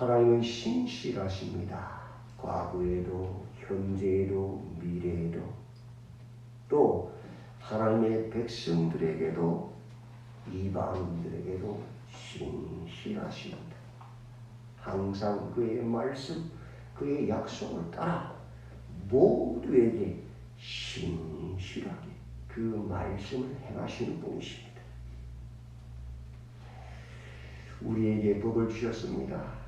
하나님은 신실하십니다. 과거에도 현재에도 미래에도 또 하나님의 백성들에게도 이방인들에게도 신실하십니다. 항상 그의 말씀, 그의 약속을 따라 모두에게 신실하게 그 말씀을 행하시는 분이십니다. 우리에게 법을 주셨습니다.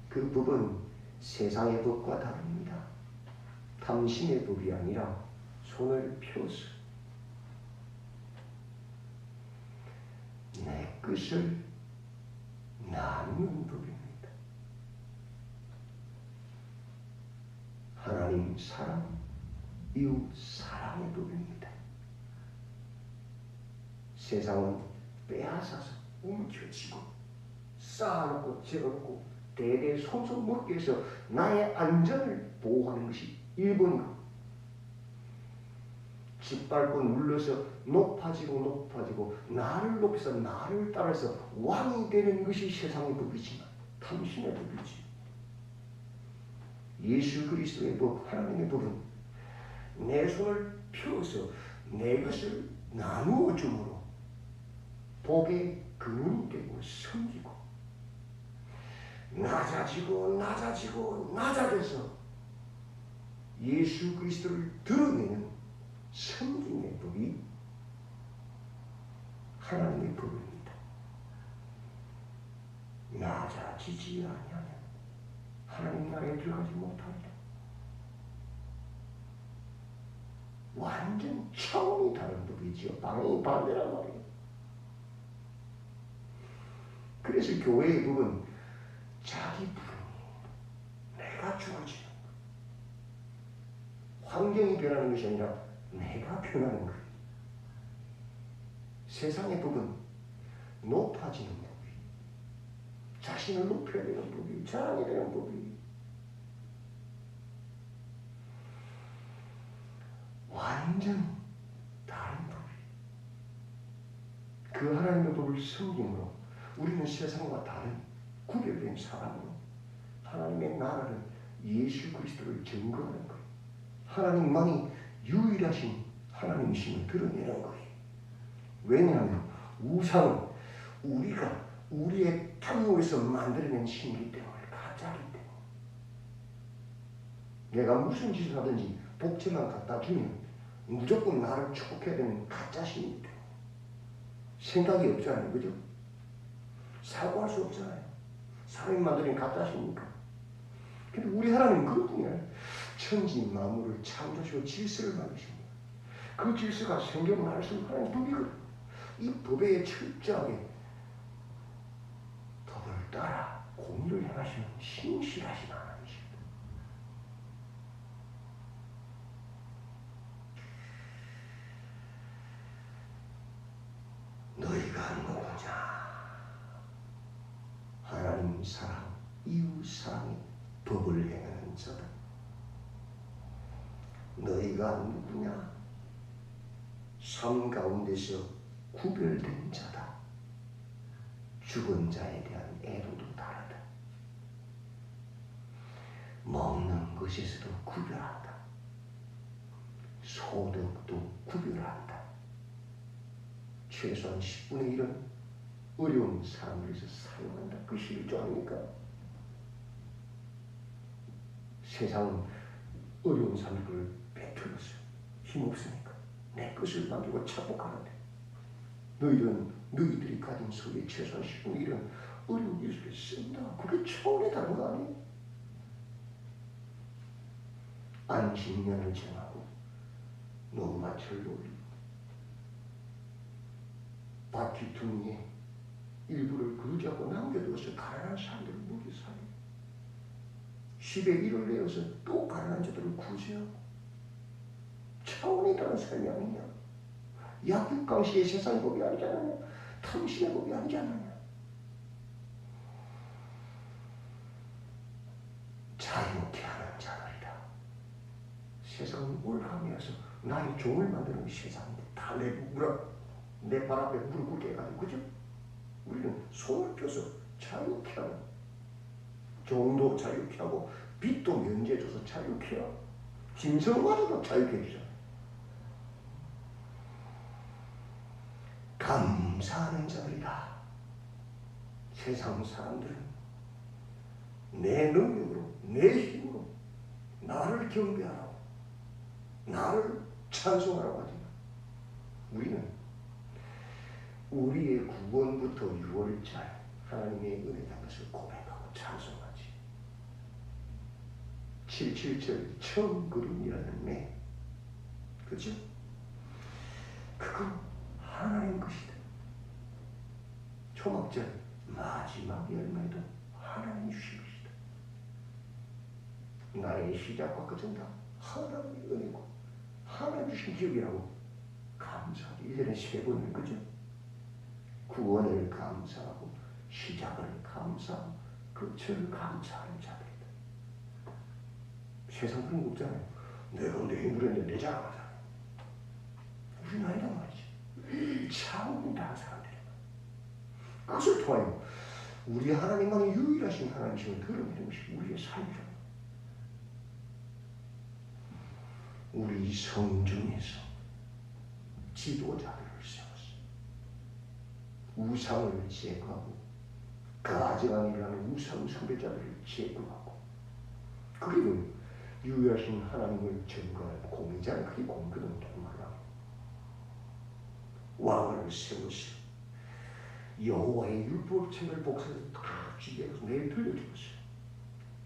그 법은 세상의 법과 다릅니다. 당신의 법이 아니라 손을 펴서 내 것을 나누는 법입니다. 하나님 사랑, 이웃 사랑의 법입니다. 세상은 빼앗아서 움켜쥐고 쌓아놓고 재워놓고 대대 손속 먹기 위해서 나의 안전을 보호하는 것이 1번이고 짓밟고 눌러서 높아지고 나를 높여서 나를 따라서 왕이 되는 것이 세상의 법이지만 당신의 법이지. 예수 그리스도의 법, 하나님의 법은 내 손을 펴서 내 것을 나누어 줌으로 복의 근원이 되고 섬기고 낮아져서 예수 그리스도를 드러내는 섬김의 법이 하나님의 법입니다. 낮아지지 아니하면 하나님 나라에 들어가지 못합니다. 완전 차원이 다른 법이지요. 방향이 반대란 말이에요. 그래서 교회의 법은 자기 부름이에요. 내가 주어지는 것. 환경이 변하는 것이 아니라 내가 변하는 것. 세상의 법은 높아지는 법이, 자신을 높여야 되는 법이, 자랑해야 되는 법이, 완전 다른 법이. 그 하나님의 법을 섬김으로 우리는 세상과 다른 구별된 사람으로 하나님의 나라를, 예수 그리스도를 증거하는 거예요. 하나님만이 유일하신 하나님이심을 드러내는 거예요. 왜냐하면 우상은 우리가 우리의 탐욕에서 만들어낸 신이기 때문에, 가짜이기 때문에. 내가 무슨 짓을 하든지 복제만 갖다 주면 무조건 나를 축복해야 되는 가짜 신이기 때문에. 생각이 없잖아요. 그죠? 사고할 수 없잖아요. 사람이 만드는 가짜 신이니까. 근데 우리 하나님은 그런 분이에요. 천지 만물을 창조하시고 질서를 만드십니다. 그 질서가 성경 말씀 하나님 법이거든요. 이 법에 철저하게 법을 따라 공의를 행하시는 신실하신 하나님이십니다. 너희가 누구냐? 하나님 사랑, 이웃 사랑의 법을 행하는 자다. 너희가 누구냐? 삶 가운데서 구별된 자다. 죽은 자에 대한 애도도 다르다. 먹는 것에서도 구별한다. 소득도 구별한다. 최소한 10분의 1은 어려운 사람들에서 사용한다. 그 실조합니까? 세상은 어려운 사람들을 빼앗겼어요. 힘없으니까. 내 것을 남기고 착복하는데 너희들이 가진 소유의 최소한 10분의 1은 어려운 예수를 쓴다. 그게 차원이 다른 거 아니에요? 안식년을 정하고 노마철을 올리고 바퀴퉁이에 일부를 거지하고 남겨두어서 가난한 사람들을 먹여 살리고 10의 1을 내어서 또 가난한 자들을 구제하고 차원이 다른 삶이 아니냐. 약육강식의 세상의 법이 아니잖아요. 당신의 법이 아니잖아요. 자유케 하는 자들이다. 세상은 올가미해서 나의 종을 만드는 세상인데 다 내 발 앞에 무릎 꿇게 해가지고, 그죠? 우리는 손을 펴서 자유케 하는 종도 자유케 하고 빚도 면제해줘서 자유케 하고 짐승마저도 자유케 해주잖아요. 감사하는 자들이다. 세상 사람들은 내 능력으로 내 힘으로 나를 경배하라고 나를 찬송하라고 하지만 우리는 우리의 구원부터 6월절 하나님의 은혜라는 것을 고백하고 찬송하지. 77절 처음 그림이라는 매, 그렇죠? 그거 하나님 것이다. 초막절 마지막 열매도 하나님이 주신 것이다. 나의 시작과 끝은 다 하나님의 은혜고 하나님 주신 기업이라고 감사하기 1년에 3번을, 그죠? 구원을 감사하고 시작을 감사하고 끝을 감사하는 자들이다. 세상 그런 거 없잖아요. 내가 내 힘으로 했는데 내 자랑하잖아요. 우리는 아니란 말이지. 차원이 다른 사람들이야. 그것을 통하여 우리 하나님만이 유일하신 하나님이심을 드러내는 것이 우리의 삶이다. 우리 성 중에서 지도자들을 세웠어. 우상을 제거하고 가증한 일을 하는 우상 숭배자들을 제거하고, 그리고 유일하신 하나님을 증거하는 공의자는 그게 공거는 말라. 왕을 세웠어. 여호와의 율법책을 복사해서 다 쥐게해서 내일 들려주었어요.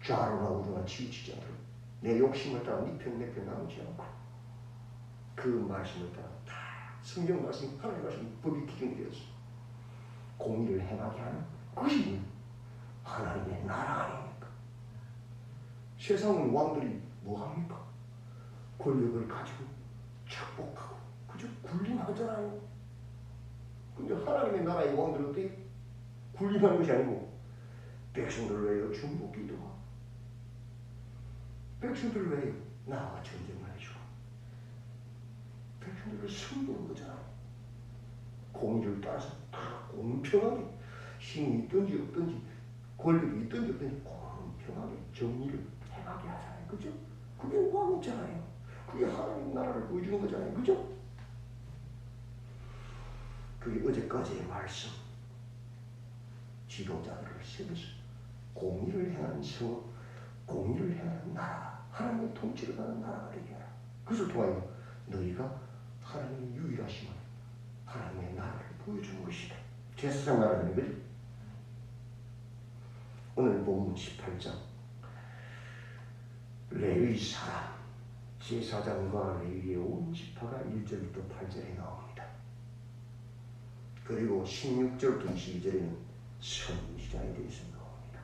좌로나 우로나 치우치지 않도록 내 욕심을 따라 네 편 내 편 나누지 않고 그 말씀을 따라 다 성경 말씀, 하나님 말씀 법이 기준이 되었어. 공의를 행하게 하는 그것이 하나님의 나라 아닙니까? 세상 왕들이 뭐합니까? 권력을 가지고 착복하고 그저 군림하잖아요. 근데 하나님의 나라의 왕들은 어때? 군림하는 것이 아니고 백성들을 위하여 중보기도 하고 백성들을 위하여 나와 전쟁을 해주고 백성들을 섬기는 거잖아요. 공의를 따라서 다 공평하게 힘이 있든지 없든지 권력이 있든지 없든지 공평하게 정의를 행하게 하잖아요. 그죠? 그게 왕이잖아요. 그게 하나님 나라를 보여주는 거잖아요. 그죠? 그게 어제까지의 말씀. 지도자들을 세워서 공의를 행하는 성, 공의를 행하는 나라, 하나님의 통치를 받는 나라가 되게 하라. 그것을 통하여 너희가 하나님의 유일하심을, 하나님의 나라를 보여주는 것이다. 제사장 나라는 거지. 오늘 본문 18장 레위 사람, 제사장과 레위의 온 지파가 1절부터 8절에 나옵니다. 그리고 16절부터 22절에는 선지자에 대해서 나옵니다.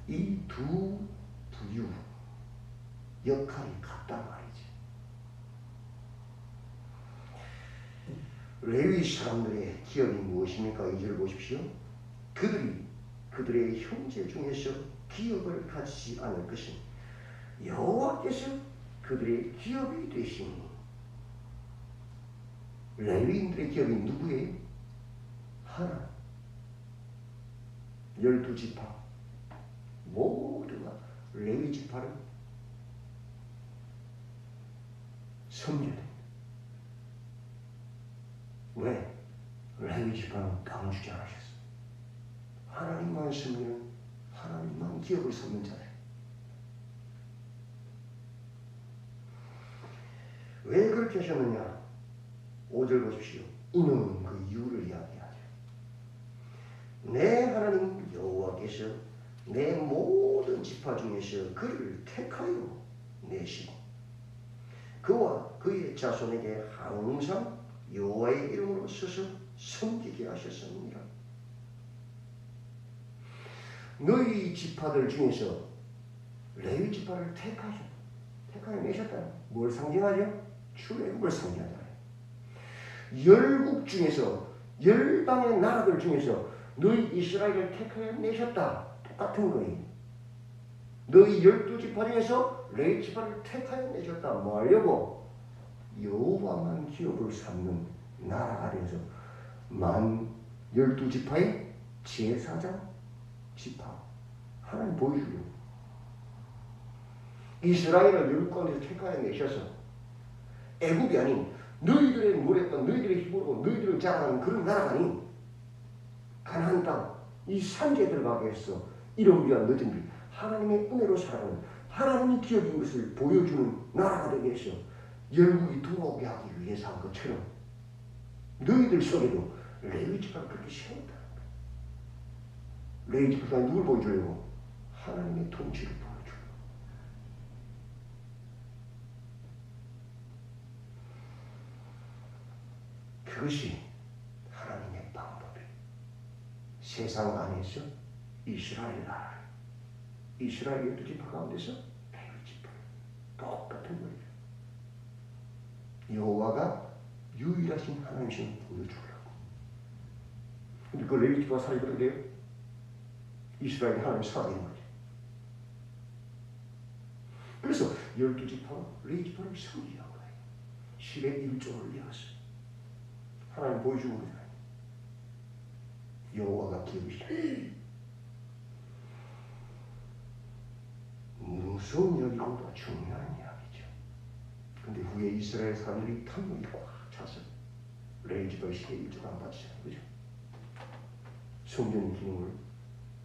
이 두 부류 역할이 같단 말이지. 레위 사람들의 기업이 무엇입니까? 2절을 보십시오. 그들의 형제 중에서 기업을 가지지 않을 것은 여호와께서 그들의 기업이 되시니. 레위인들의 기업이 누구예요? 하나. 12지파 모두가 레위 지파를 섬겨야 됩니다. 왜? 레위 지파는 땅을 주지 않으셨어. 하나님만 섬기는, 하나님만 기업을 섬는 자들. 왜 그렇게 하셨느냐? 5절 보십시오. 이는 그 이유를 이야기하죠. 내 하나님 여호와께서 내 모든 지파 중에서 그를 택하여 내시고 그와 그의 자손에게 항상 여호와의 이름으로 서서 섬기게 하셨습니다. 너희 지파들 중에서 레위 지파를 택하여 내셨다. 뭘 상징하죠? 출애굽을 상징하잖아요. 열국 중에서, 열방의 나라들 중에서 너희 이스라엘을 택하여 내셨다. 똑같은 거예요. 너희 12지파 중에서 레위 지파를 택하여 내셨다. 뭐 하려고? 여호와만 기업을 삼는 나라가 되어서 만 12지파의 제사장, 지파 하나님 보여주려고 이스라엘을 열 가운데서 택하여 내셔서 애국이 아닌 너희들의 노력과 너희들의 힘으로 너희들을 자랑하는 그런 나라가 아닌 가나안 땅 이 산지에 들어가게 해서 이런 위한 너희들이 하나님의 은혜로 살아가는 하나님이 기업인 것을 보여주는 나라가 되게 해서 열국이 돌아오게 하기 위해서 한 것처럼 너희들 속에도 레위 지파가 그렇게 세웠다는 거예요. 레위 지파가 누굴 보여주려고? 하나님의 통치를 보여주려고. 그것이 하나님의 방법이에요. 세상 안에서 이스라엘 나라를 이스라엘 12지파 가운데서 레위 지파를 똑같은 거예요. 여호와가 유일하신 하나님이심을 보여주려고. 근데 그 레위 지파가 살아있게 돼요? 이스라엘이 하나님이 살아있는 거죠. 그래서 12지파가 레위 지파를 섬기한 거예요. 10의 1조를 내었어요. 하나님 보여주는 거잖아요. 여호와가 기업이시다. 무서운 이야기보다 중요한 이야기죠. 근데 후에 이스라엘 사람들이 탐욕이 꽉 차서 레위 지파의 10의 1조를 안 받치잖아요. 그죠? 성전의 기능을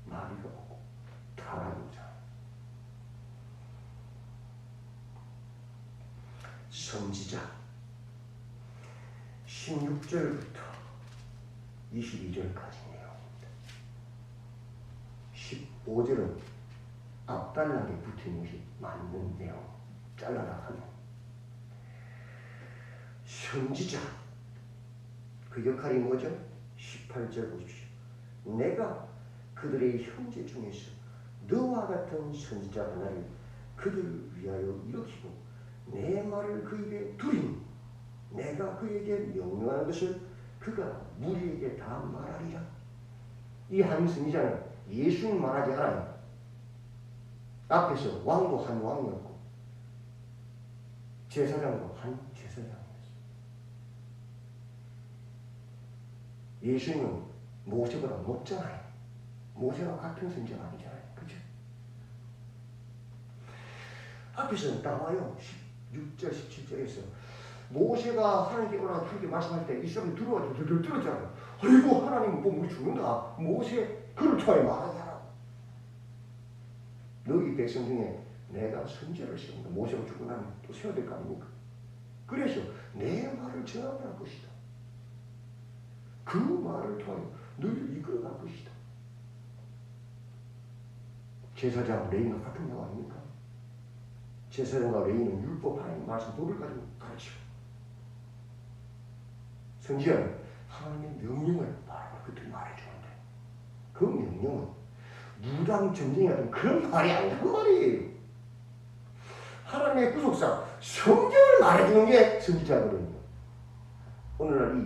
마귀가 보고 타락하자. 선지자 16절부터 22절까지 내용입니다. 15절은 앞단락에 붙은 것이 맞는 내용 잘라라 하면 선지자 그 역할이 뭐죠? 18절 보십시오. 내가 그들의 형제 중에서 너와 같은 선지자 하나를 그들을 위하여 일으키고 내 말을 그 입에 두리니 내가 그에게 명령하는 것을 그가 무리에게 다 말하리라. 이 한 선지자는 예수님 말하지 않아요. 앞에서 왕도 한 왕이었고 제사장도 한 제사장이었어요. 예수님은 모세보다 높잖아요. 모세와 같은 선지자가 아니잖아요. 그렇죠? 앞에서는 나와요. 16절, 17절에서 모세가 하나님께 오라고 그렇게 말씀할 때 이스라엘이 들어와서 들을 들었잖아요. 아이고 하나님 뭐 우리 죽는다. 모세 그를 통해 말하게 하라. 너희 백성 중에 내가 선지자를 세운다. 모세가 죽고 나면 또 세워야 될 거 아닙니까? 그래서 내 말을 전하라 것이다. 그 말을 통하여 너희를 이끌어갈 것이다. 제사장 레위가 같은 거 아닙니까? 제사장과 레위는 율법 하나님 말씀 법을 가지고 가르치고 선지자는 하나님의 명령을 말하고 그들이 말해주는데 그 명령은 무당 전쟁이 같은 그런 말이 아니란 말이에요. 하나님의 구속사 성경을 말해주는 게 선지자거든요. 오늘날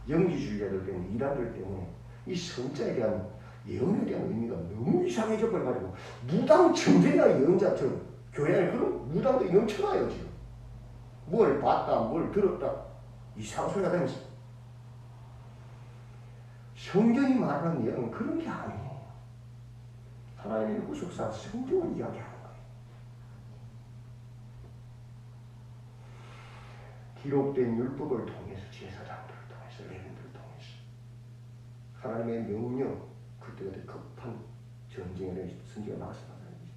이 영지주의자들 때문에 이단들 때문에 이 성자에 대한 예언에 대한 의미가 너무 이상해져 버려가지고 무당 전쟁이나 예언자처럼 교회 안에 그런 무당들이 넘쳐나요. 지금 뭘 봤다 뭘 들었다 이상한 소리가 되면서 성경이 말하는 내용은 그런 게 아니에요. 하나님의 구속사 성경을 이야기하는 거예요. 기록된 율법을 통해서 제사장들을 통해서 레위인들을 통해서 하나님의 명령 그때가 급한 전쟁에 선지가 나와서 받아야 되죠.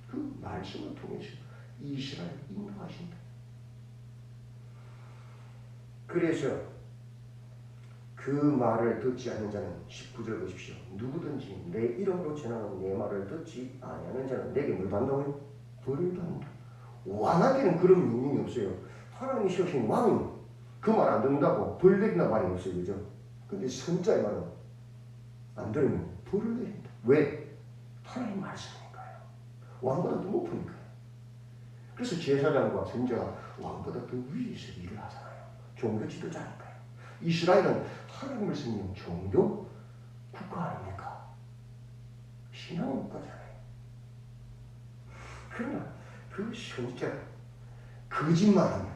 그 말씀을 통해서 이스라엘을 인도하신다. 그래서 그 말을 듣지 않는 자는 19절 보십시오. 누구든지 내 이름으로 전하는 내 말을 듣지 아니하는 자는 내게 뭘 받는다고요? 벌을 받는다. 왕한테는 그런 명령이 없어요. 하나님이 세우신 왕은 그 말 안 듣는다고 벌 내린다 말이 없어요. 그죠? 근데 선자의 말은 안 들으면 벌을 내린다. 왜? 하나님 말씀이니까요. 왕보다 더 높으니까요. 그래서 제사장과 선자가 왕보다 더 위에서 일을 하잖아요. 종교 지도자니까요. 이스라엘은 하나님을 섬기는 종교 국가 아닙니까? 신앙 국가잖아요. 그러나 그 선지자가 거짓말하면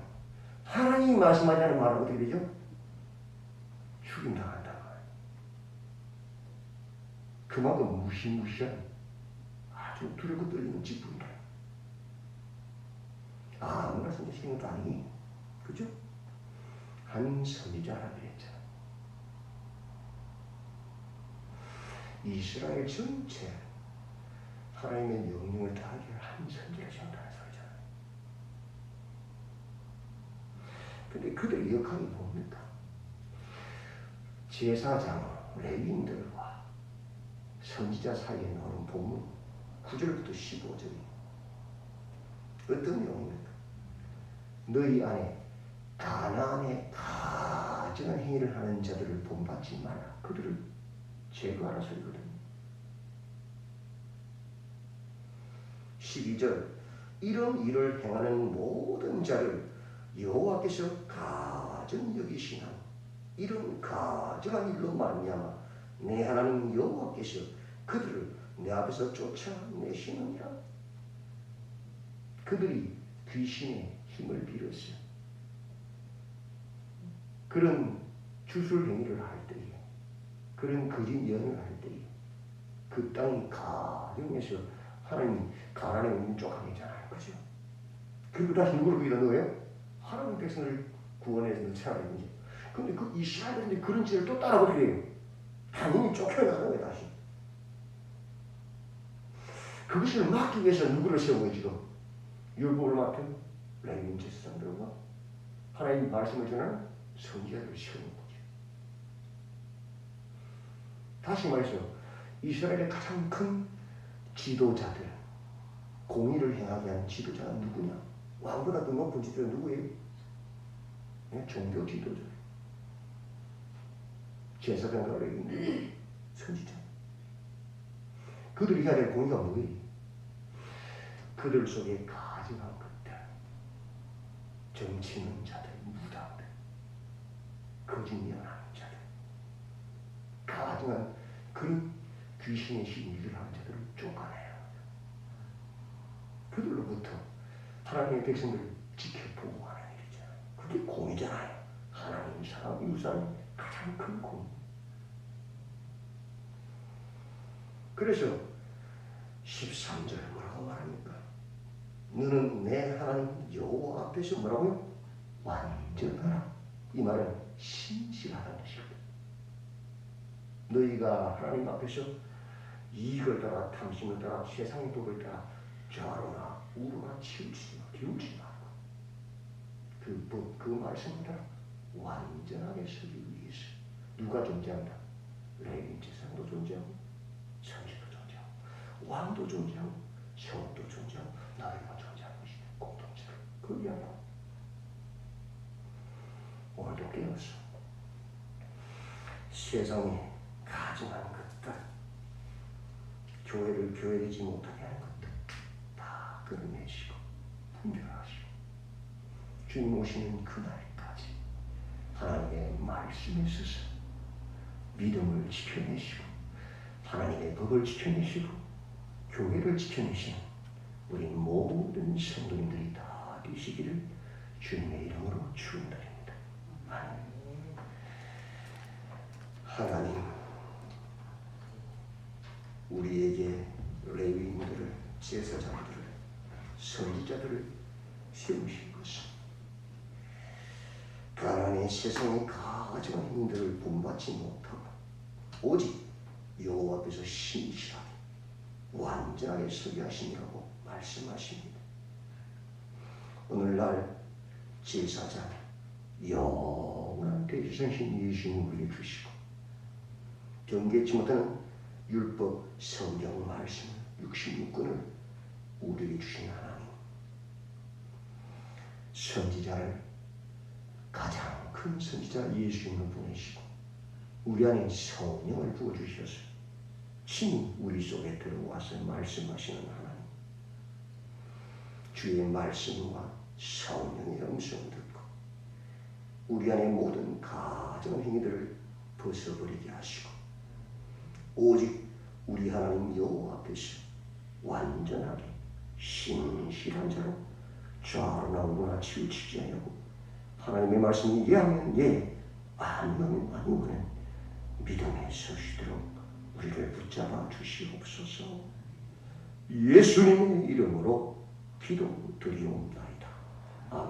하나님이 말씀하지 않은 말은 어떻게 되죠? 죽임당한다는 거예요. 그만큼 무시무시한 아주 두렵고 떨리는 직분이다. 아무나 선지시키는 것도 아니니, 그죠? 한 선지자라 그랬잖아. 이스라엘 전체 하나님의 명령을 다하게 한 선지자를 세운다는 소리잖아. 근데 그들의 역할이 뭡니까? 제사장, 레위인들과 선지자 사이에 나오는 본문 9절부터 15절이 어떤 내용입니까? 너희 안에 가나안의 가증한 행위를 하는 자들을 본받지 마라. 그들을 제거하라 소리거든요. 12절 이런 일을 행하는 모든 자를 여호와께서 가증 여기시나 이런 가증한 일로 말미암아 내 하나님 여호와께서 그들을 내 앞에서 쫓아내시느니라. 그들이 귀신의 힘을 빌었어요. 그런 주술 행위를 할 때에, 그런 거짓 예언을 할 때에 그 땅이 가정에서 하나님이 가난에 있는 쪽함이잖아요. 그죠? 그리고 다시 누구를 거기다 넣어요? 하나님 백성을 구원해서 넣잖아요. 근데 그 이스라엘인데 그런 짓을 또 따라오게 돼요. 당연히 쫓겨나는 거예요. 다시. 그것을 막기 위해서 누구를 세우고 지금 율법을 맡은 레위인 제사장들과 하나님 말씀을 전하는 선지자들을 세우는 거죠. 다시 말해서 이스라엘의 가장 큰 지도자들, 공의를 행하게 한 지도자가 누구냐? 왕보다 더 높은 지도자 누구예요? 네, 종교 지도자. 제사장과 레위인, 선지자. 그들이 해야 될 공의가 뭐예요? 그들 속에 가증한 것들, 정치는 자들, 무당들, 거짓 예언하는 자들, 가증한 그런 귀신의 힘을 일하는 자들을 쫓아내야 합니다. 그들로부터 하나님의 백성들을 지켜보고 하는 일이잖아요. 그게 공이잖아요. 하나님 사랑, 이웃 사랑이 가장 큰 공. 그래서 13절 뭐라고 말합니까? 너는 내 하나님 여호와 앞에서 뭐라고요? 완전하라. 이 말은 신실하다는 뜻입니다. 너희가 하나님 앞에서 이익을 따라 탐심을 따라 세상의 법을 따라 좌로나 우로나 치우치지 말고 그 법, 그 말씀을 따라 완전하게 서기 위해서 누가 존재한다? 레위인 제사장도 존재하고 선지도 존재하고 왕도 존재하고 성도 존재하고 나라가 존재하는 것이다. 공동체를 그 위하여 오늘도 깨어서 세상에 가증한 것들, 교회를 교회되지 못하게 하는 것들 다 끊어내시고 분별하시고 주님 오시는 그날까지 하나님의 말씀에 서서 믿음을 지켜내시고 하나님의 법을 지켜내시고 교회를 지켜내시는 우리 모든 성도님들이 다 되시기를 주님의 이름으로 축원드립니다. 하나님, 우리에게 레위인들을, 제사장들을, 선지자들을 세우신 것은 가난의 세상의 가증한 행위들을 본받지 못하고 오직 여호와 앞에서 신실하게 완전하게 서게 하시니라고 말씀하십니다. 오늘날 제사장 영원한 대제사장신 예수님을 우리에게 주시고 경계치 못하는 율법 성경 말씀 66권을 우리에게 주신 하나님, 선지자를 가장 큰 선지자 예수님을 보내시고 우리 안에 성령을 부어주셔서 친히 우리 속에 들어와서 말씀하시는 하나님, 주의 말씀과 성령의 음성을 듣고 우리 안에 모든 가증한 행위들을 벗어버리게 하시고 오직 우리 하나님 여호와 앞에서 완전하게 신실한 자로 좌로나 우로나 치우치지 아니하고 하나님의 말씀이 예하면 예, 아니면 아니면 믿음에 서시도록 우리를 붙잡아 주시옵소서. 예수님의 이름으로 기도드리옵나이다.